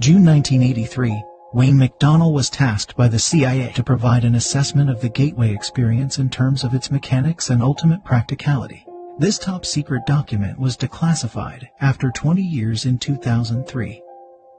June 1983, Wayne McDonnell was tasked by the CIA to provide an assessment of the Gateway experience in terms of its mechanics and ultimate practicality. This top-secret document was declassified after 20 years in 2003,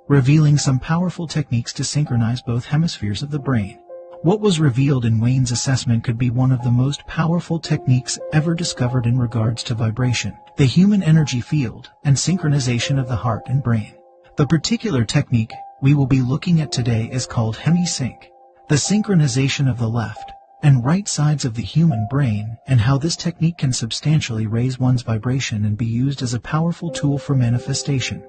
revealing some powerful techniques to synchronize both hemispheres of the brain. What was revealed in Wayne's assessment could be one of the most powerful techniques ever discovered in regards to vibration, the human energy field, and synchronization of the heart and brain. The particular technique we will be looking at today is called Hemi-Sync, the synchronization of the left and right sides of the human brain, and how this technique can substantially raise one's vibration and be used as a powerful tool for manifestation.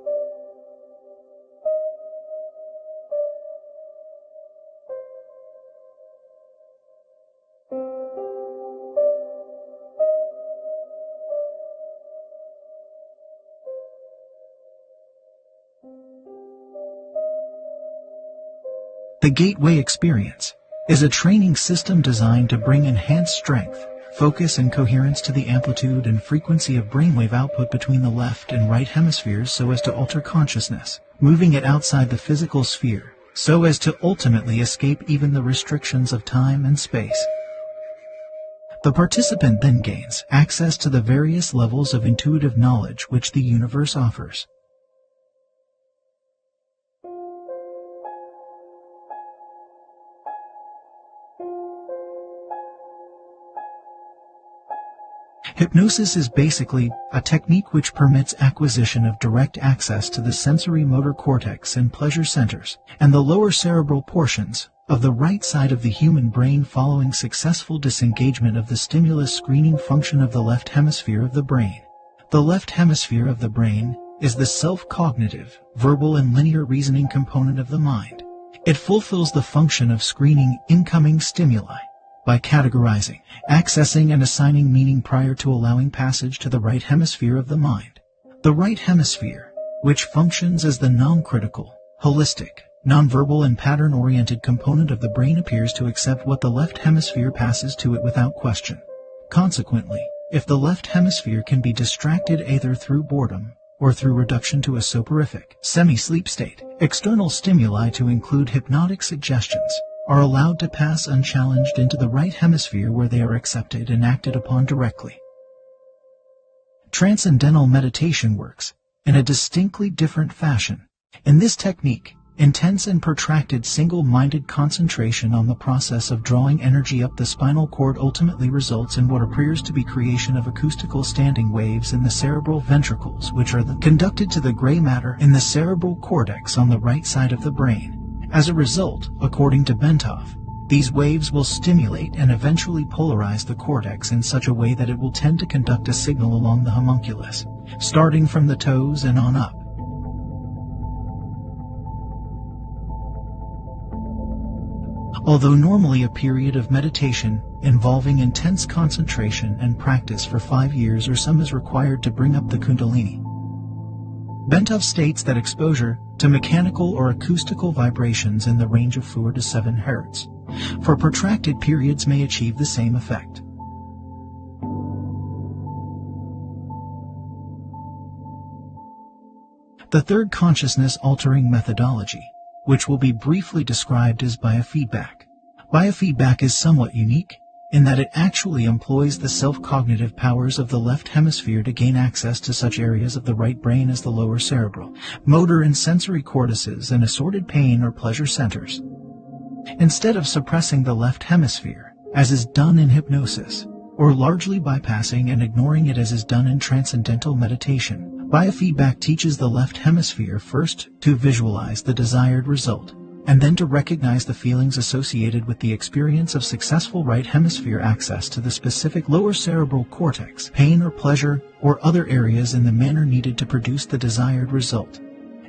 The Gateway experience is a training system designed to bring enhanced strength, focus, and coherence to the amplitude and frequency of brainwave output between the left and right hemispheres so as to alter consciousness, moving it outside the physical sphere, so as to ultimately escape even the restrictions of time and space. The participant then gains access to the various levels of intuitive knowledge which the universe offers. Hypnosis is basically a technique which permits acquisition of direct access to the sensory motor cortex and pleasure centers, and the lower cerebral portions of the right side of the human brain following successful disengagement of the stimulus screening function of the left hemisphere of the brain. The left hemisphere of the brain is the self-cognitive, verbal, and linear reasoning component of the mind. It fulfills the function of screening incoming stimuli by categorizing, accessing, and assigning meaning prior to allowing passage to the right hemisphere of the mind. The right hemisphere, which functions as the non-critical, holistic, nonverbal, and pattern-oriented component of the brain, appears to accept what the left hemisphere passes to it without question. Consequently, if the left hemisphere can be distracted either through boredom or through reduction to a soporific, semi-sleep state, external stimuli, to include hypnotic suggestions, are allowed to pass unchallenged into the right hemisphere, where they are accepted and acted upon directly. Transcendental meditation works in a distinctly different fashion. In this technique, intense and protracted single-minded concentration on the process of drawing energy up the spinal cord ultimately results in what appears to be creation of acoustical standing waves in the cerebral ventricles, which are then conducted to the gray matter in the cerebral cortex on the right side of the brain. As a result, according to Bentov, these waves will stimulate and eventually polarize the cortex in such a way that it will tend to conduct a signal along the homunculus, starting from the toes and on up. Although normally a period of meditation involving intense concentration and practice for 5 years or some is required to bring up the Kundalini, Bentov states that exposure to mechanical or acoustical vibrations in the range of 4 to 7 Hz for protracted periods may achieve the same effect. The third consciousness-altering methodology, which will be briefly described, is biofeedback. Biofeedback is somewhat unique in that it actually employs the self-cognitive powers of the left hemisphere to gain access to such areas of the right brain as the lower cerebral, motor, and sensory cortices and assorted pain or pleasure centers. Instead of suppressing the left hemisphere, as is done in hypnosis, or largely bypassing and ignoring it as is done in transcendental meditation, biofeedback teaches the left hemisphere first to visualize the desired result, and then to recognize the feelings associated with the experience of successful right hemisphere access to the specific lower cerebral cortex, pain or pleasure, or other areas in the manner needed to produce the desired result.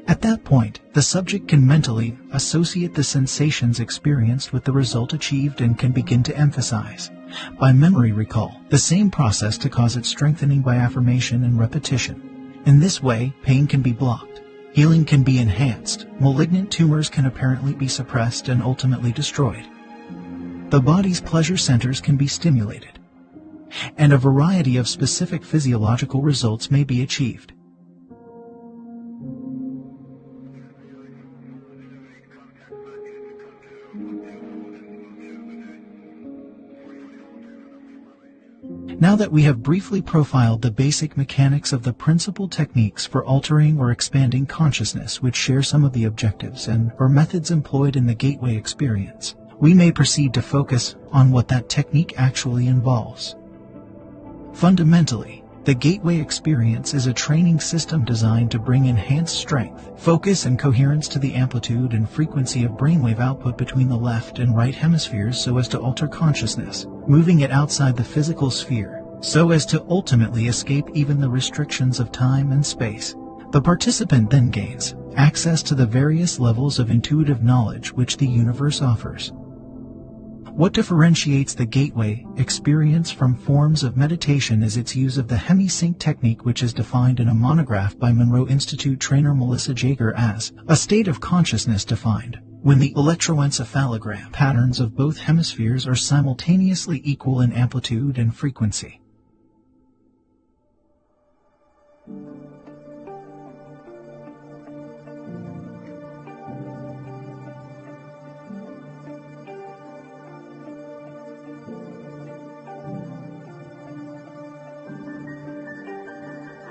At that point, the subject can mentally associate the sensations experienced with the result achieved and can begin to emphasize, by memory recall, the same process to cause its strengthening by affirmation and repetition. In this way, pain can be blocked, healing can be enhanced, malignant tumors can apparently be suppressed and ultimately destroyed. The body's pleasure centers can be stimulated, and a variety of specific physiological results may be achieved. Now that we have briefly profiled the basic mechanics of the principal techniques for altering or expanding consciousness which share some of the objectives and/or methods employed in the gateway experience, we may proceed to focus on what that technique actually involves. Fundamentally, the gateway experience is a training system designed to bring enhanced strength, focus, and coherence to the amplitude and frequency of brainwave output between the left and right hemispheres so as to alter consciousness, moving it outside the physical sphere, so as to ultimately escape even the restrictions of time and space. The participant then gains access to the various levels of intuitive knowledge which the universe offers. What differentiates the gateway experience from forms of meditation is its use of the Hemi-Sync technique, which is defined in a monograph by Monroe Institute trainer Melissa Jaeger as a state of consciousness defined when the electroencephalogram patterns of both hemispheres are simultaneously equal in amplitude and frequency.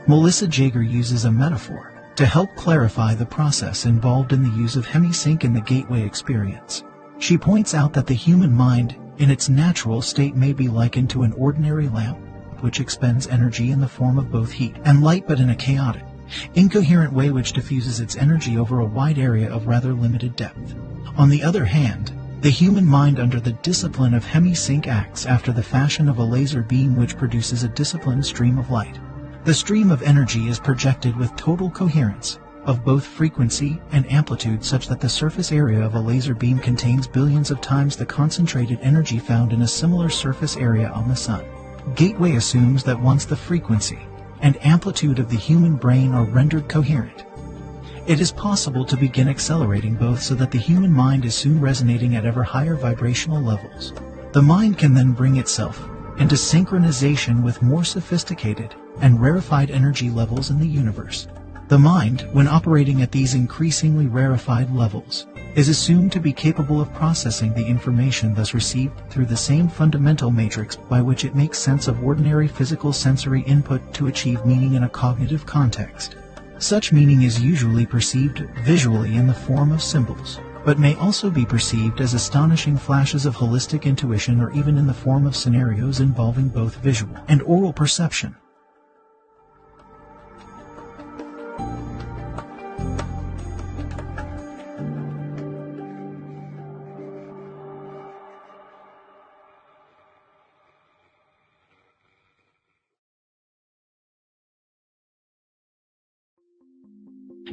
Melissa Jaeger uses a metaphor to help clarify the process involved in the use of Hemi-Sync in the gateway experience. She points out that the human mind, in its natural state, may be likened to an ordinary lamp, which expends energy in the form of both heat and light, but in a chaotic, incoherent way which diffuses its energy over a wide area of rather limited depth. On the other hand, the human mind under the discipline of Hemi-Sync acts after the fashion of a laser beam which produces a disciplined stream of light. The stream of energy is projected with total coherence of both frequency and amplitude such that the surface area of a laser beam contains billions of times the concentrated energy found in a similar surface area on the Sun. Gateway assumes that once the frequency and amplitude of the human brain are rendered coherent, it is possible to begin accelerating both so that the human mind is soon resonating at ever higher vibrational levels. The mind can then bring itself into synchronization with more sophisticated and rarefied energy levels in the universe. The mind, when operating at these increasingly rarefied levels, is assumed to be capable of processing the information thus received through the same fundamental matrix by which it makes sense of ordinary physical sensory input to achieve meaning in a cognitive context. Such meaning is usually perceived visually in the form of symbols, but may also be perceived as astonishing flashes of holistic intuition or even in the form of scenarios involving both visual and oral perception.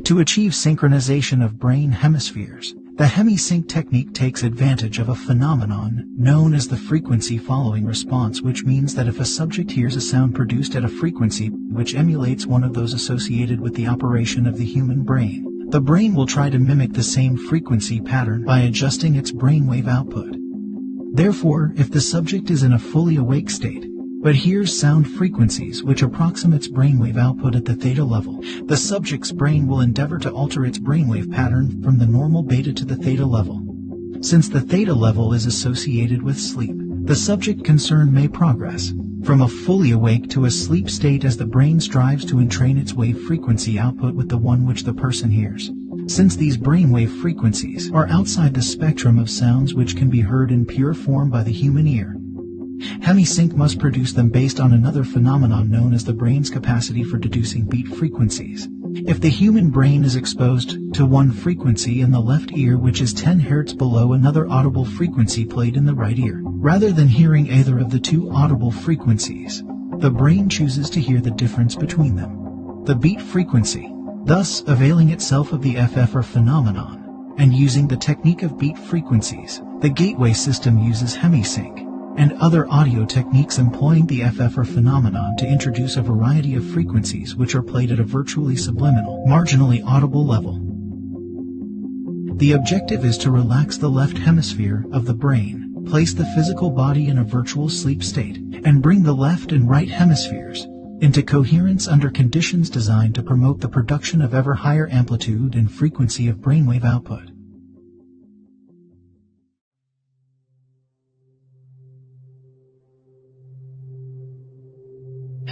To achieve synchronization of brain hemispheres, the Hemi-Sync technique takes advantage of a phenomenon known as the frequency following response, which means that if a subject hears a sound produced at a frequency which emulates one of those associated with the operation of the human brain, the brain will try to mimic the same frequency pattern by adjusting its brainwave output. Therefore, if the subject is in a fully awake state, but hears sound frequencies which approximates brainwave output at the theta level, the subject's brain will endeavor to alter its brainwave pattern from the normal beta to the theta level. Since the theta level is associated with sleep, the subject concerned may progress from a fully awake to a sleep state as the brain strives to entrain its wave frequency output with the one which the person hears. Since these brainwave frequencies are outside the spectrum of sounds which can be heard in pure form by the human ear, Hemi-Sync must produce them based on another phenomenon known as the brain's capacity for deducing beat frequencies. If the human brain is exposed to one frequency in the left ear which is 10 Hz below another audible frequency played in the right ear, rather than hearing either of the two audible frequencies, the brain chooses to hear the difference between them, the beat frequency, thus availing itself of the FFR phenomenon. And using the technique of beat frequencies, the gateway system uses Hemi-Sync and other audio techniques employing the FFR phenomenon to introduce a variety of frequencies which are played at a virtually subliminal, marginally audible level. The objective is to relax the left hemisphere of the brain, place the physical body in a virtual sleep state, and bring the left and right hemispheres into coherence under conditions designed to promote the production of ever higher amplitude and frequency of brainwave output.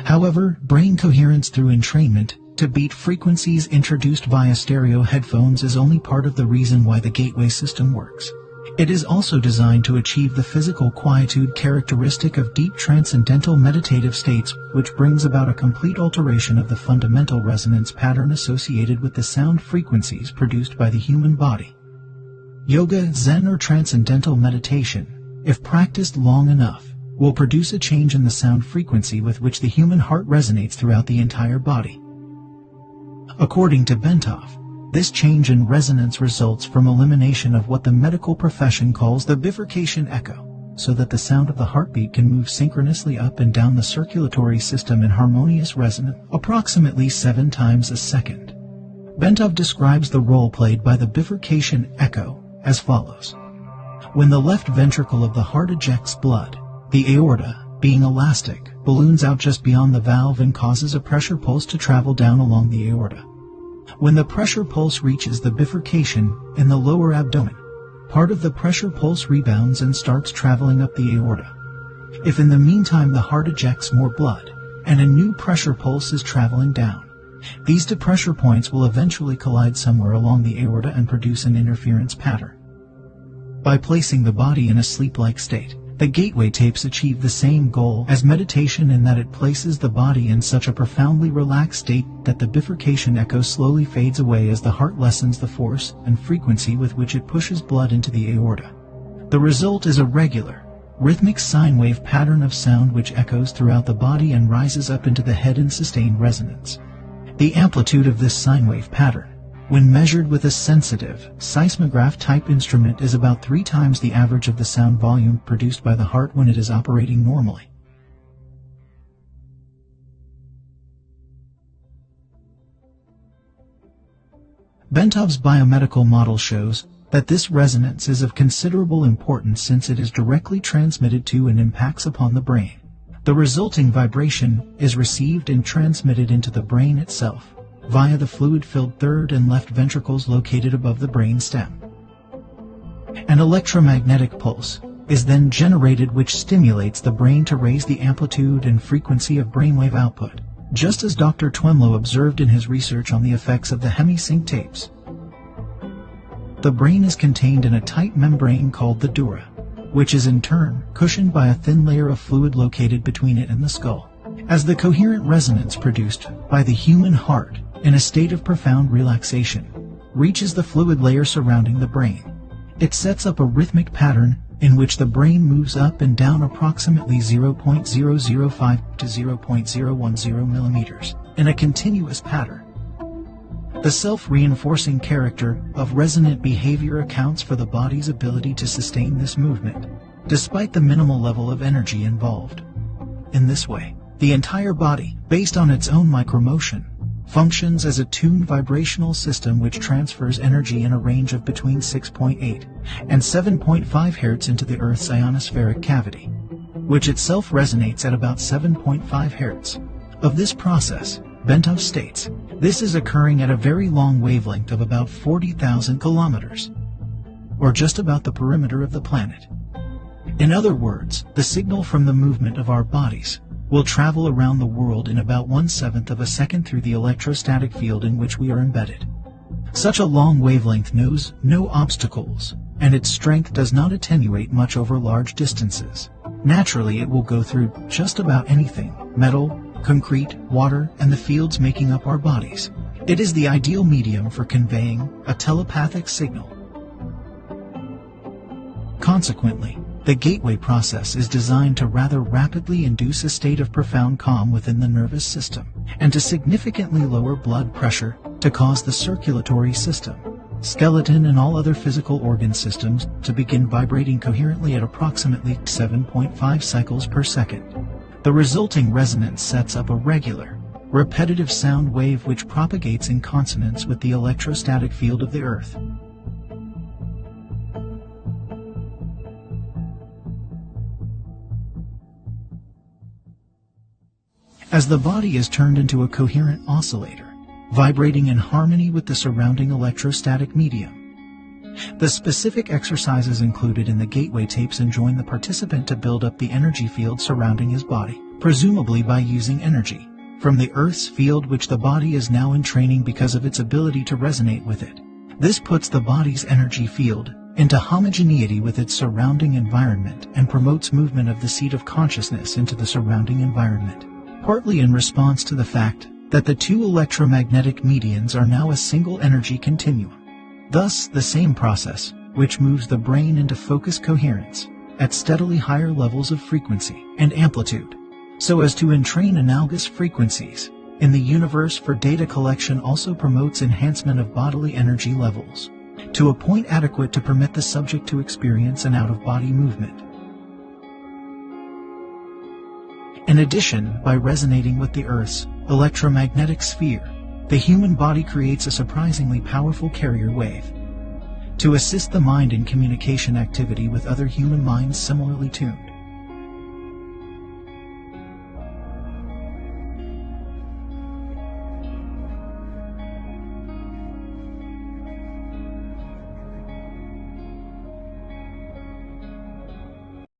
However, brain coherence through entrainment to beat frequencies introduced via stereo headphones is only part of the reason why the gateway system works. It is also designed to achieve the physical quietude characteristic of deep transcendental meditative states, which brings about a complete alteration of the fundamental resonance pattern associated with the sound frequencies produced by the human body. Yoga, Zen, or transcendental meditation, if practiced long enough, will produce a change in the sound frequency with which the human heart resonates throughout the entire body. According to Bentov, this change in resonance results from elimination of what the medical profession calls the bifurcation echo, so that the sound of the heartbeat can move synchronously up and down the circulatory system in harmonious resonance approximately 7 times a second. Bentov describes the role played by the bifurcation echo as follows. When the left ventricle of the heart ejects blood, the aorta, being elastic, balloons out just beyond the valve and causes a pressure pulse to travel down along the aorta. When the pressure pulse reaches the bifurcation in the lower abdomen, part of the pressure pulse rebounds and starts traveling up the aorta. If in the meantime the heart ejects more blood, and a new pressure pulse is traveling down, these two pressure points will eventually collide somewhere along the aorta and produce an interference pattern. By placing the body in a sleep-like state, the gateway tapes achieve the same goal as meditation in that it places the body in such a profoundly relaxed state that the bifurcation echo slowly fades away as the heart lessens the force and frequency with which it pushes blood into the aorta. The result is a regular, rhythmic sine wave pattern of sound which echoes throughout the body and rises up into the head in sustained resonance. The amplitude of this sine wave pattern, when measured with a sensitive, seismograph-type instrument, is about 3 times the average of the sound volume produced by the heart when it is operating normally. Bentov's biomedical model shows that this resonance is of considerable importance since it is directly transmitted to and impacts upon the brain. The resulting vibration is received and transmitted into the brain itself via the fluid-filled third and left ventricles located above the brain stem. An electromagnetic pulse is then generated which stimulates the brain to raise the amplitude and frequency of brainwave output, just as Dr. Twemlow observed in his research on the effects of the Hemi-Sync tapes. The brain is contained in a tight membrane called the dura, which is in turn cushioned by a thin layer of fluid located between it and the skull. As the coherent resonance produced by the human heart in a state of profound relaxation reaches the fluid layer surrounding the brain, it sets up a rhythmic pattern in which the brain moves up and down approximately 0.005 to 0.010 millimeters in a continuous pattern. The self-reinforcing character of resonant behavior accounts for the body's ability to sustain this movement, despite the minimal level of energy involved. In this way, the entire body, based on its own micromotion, functions as a tuned vibrational system which transfers energy in a range of between 6.8 and 7.5 Hz into the Earth's ionospheric cavity, which itself resonates at about 7.5 Hz. Of this process, Bentov states, this is occurring at a very long wavelength of about 40,000 kilometers, or just about the perimeter of the planet. In other words, the signal from the movement of our bodies will travel around the world in about 1/7 of a second through the electrostatic field in which we are embedded. Such a long wavelength knows no obstacles, and its strength does not attenuate much over large distances. Naturally, it will go through just about anything: metal, concrete, water, and the fields making up our bodies. It is the ideal medium for conveying a telepathic signal. Consequently, the gateway process is designed to rather rapidly induce a state of profound calm within the nervous system, and to significantly lower blood pressure to cause the circulatory system, skeleton, and all other physical organ systems to begin vibrating coherently at approximately 7.5 cycles per second. The resulting resonance sets up a regular, repetitive sound wave which propagates in consonance with the electrostatic field of the Earth. As the body is turned into a coherent oscillator, vibrating in harmony with the surrounding electrostatic medium. The specific exercises included in the gateway tapes enjoin the participant to build up the energy field surrounding his body presumably by using energy from the Earth's field, which the body is now entraining because of its ability to resonate with it. This puts the body's energy field into homogeneity with its surrounding environment and promotes movement of the seat of consciousness into the surrounding environment, partly in response to the fact that the two electromagnetic medians are now a single energy continuum. Thus, the same process, which moves the brain into focus coherence at steadily higher levels of frequency and amplitude, so as to entrain analogous frequencies in the universe for data collection, also promotes enhancement of bodily energy levels to a point adequate to permit the subject to experience an out-of-body movement. In addition, by resonating with the Earth's electromagnetic sphere, the human body creates a surprisingly powerful carrier wave to assist the mind in communication activity with other human minds similarly tuned.